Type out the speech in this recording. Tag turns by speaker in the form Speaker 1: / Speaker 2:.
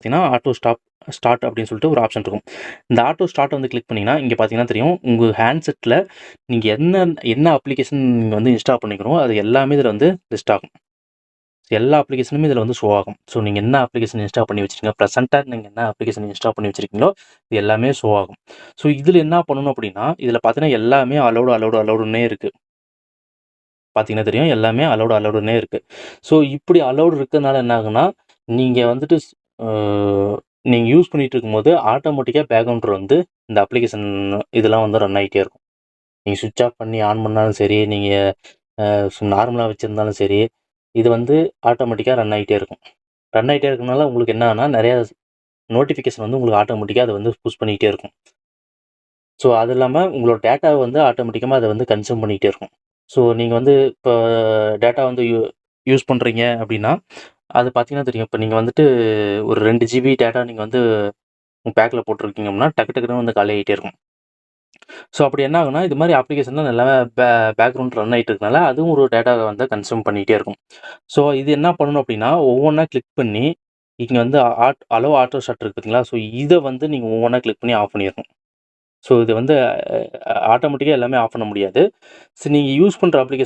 Speaker 1: பார்த்தீங்கன்னா, auto start அப்படின்னு சொல்லிட்டு ஒரு ஆப்ஷன் இருக்கும். இந்த ஆட்டோ ஸ்டார்ட் வந்து கிளிக் பண்ணீங்கன்னா, இங்க பார்த்தீங்கன்னா தெரியும். உங்க ஹேண்ட்செட்ல நீங்க என்ன அப்ளிகேஷன் நீங்க வந்து இன்ஸ்டால் பண்ணிக்கிறோம், அது எல்லாமே இதில வந்து லிஸ்ட் ஆகும். எல்லா அப்ளிகேஷனுமே இதில வந்து ஷோ ஆகும். ஸோ நீங்க என்ன அப்ளிகேஷன் இன்ஸ்டால் பண்ணி வச்சிருக்கீங்க, பிரசென்ட்டா நீங்க என்ன அப்ளிகேஷன் இன்ஸ்டால் பண்ணி வச்சிருக்கீங்களோ, இது எல்லாமே ஷோ ஆகும். ஸோ இதில என்ன பண்ணணும் அப்படின்னா, இதில பார்த்தீங்கன்னா எல்லாமே அலோடுன்னே இருக்கு. பார்த்தீங்கன்னா தெரியும். எல்லாமே அலோடுன்னே இருக்கு. ஸோ இப்படி அலோடு இருக்கிறதுனால என்ன ஆகும்னா, நீங்க வந்துட்டு அ நீங்க யூஸ் பண்ணிட்டு இருக்கும்போது ஆட்டோமேட்டிக்கா பேக்கிரவுண்ட்ல வந்து இந்த அப்ளிகேஷன் இதெல்லாம் வந்து ரன் ஆயிட்டே இருக்கும். நீங்க ஸ்விட்ச் ஆஃப் பண்ணி ஆன் பண்ணாலும் சரி, நீங்க நார்மலா வச்சிருந்தாலும் சரி, இது வந்து ஆட்டோமேட்டிக்கா ரன் ஆயிட்டே இருக்கும். ரன் ஆயிட்டே இருக்கனால உங்களுக்கு என்ன ஆகும்னா, நெறைய நோட்டிஃபிகேஷன் வந்து உங்களுக்கு ஆட்டோமேட்டிக்கா அத வந்து புஷ் பண்ணிக்கிட்டே இருக்கும். ஸோ அது இல்லாம உங்களோட டேட்டாவ வந்து ஆட்டோமேட்டிக்கமா அத வந்து கன்சியூம் பண்ணிக்கிட்டே இருக்கும். ஸோ நீங்க வந்து இப்போ டேட்டா வந்து யூஸ் பண்றீங்க அப்டின்னா, அது பார்த்தீங்கன்னா தெரியும். இப்ப நீங்க வந்துட்டு ஒரு 2 ஜிபி டேட்டா நீங்க வந்து உங்க பேக்ல போட்டுருக்கீங்க அப்டின்னா, டக்குன்னு வந்து காலி ஆயிட்டே இருக்கும். ஸோ அப்படி என்ன ஆகும்னா, இது மாரி அப்ளிகேஷன்லாம் எல்லாமே பேக்கிரவுண்ட் ரன் ஆயிட்டு இருக்கனால, அதுவும் ஒரு டேட்டாவ வந்து கன்சியூம் பண்ணிட்டே இருக்கும். ஸோ இது என்ன பண்ணணும் அப்டின்னா, ஒவ்வொன்னா கிளிக் பண்ணி, இங்க வந்து அலோ ஆட்டோ ஷட் இருக்கு பார்த்தீங்களா? ஸோ இத வந்து நீங்க ஒவ்வொன்னா கிளிக் பண்ணி ஆஃப் பண்ணிறணும். ஸோ இது வந்து ஆட்டோமேட்டிக்கா எல்லாமே ஆஃப் பண்ண முடியாது. நீங்க யூஸ் பண்ற அப்ளிகேஷன்